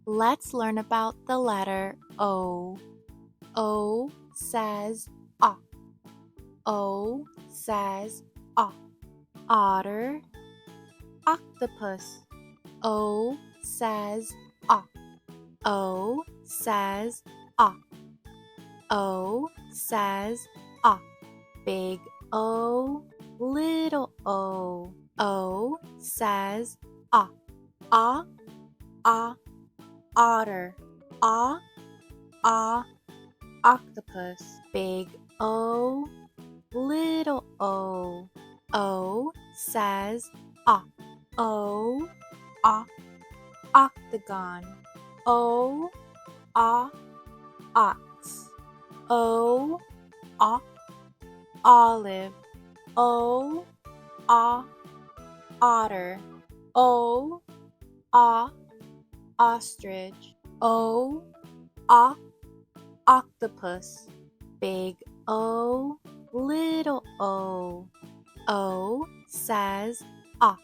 Let's learn about the letter O. O says O. O says O. Otter, octopus. O says O. O says O. O says O. Big O, little O. O says O. O, O, otter. O, O, octopus. Big O, little O. O says O. O, O, octagon. O, O, ox. O, O, olive. O, O, otter. O, O, ostrich. O, O, octopus. Big O, little O. O says O.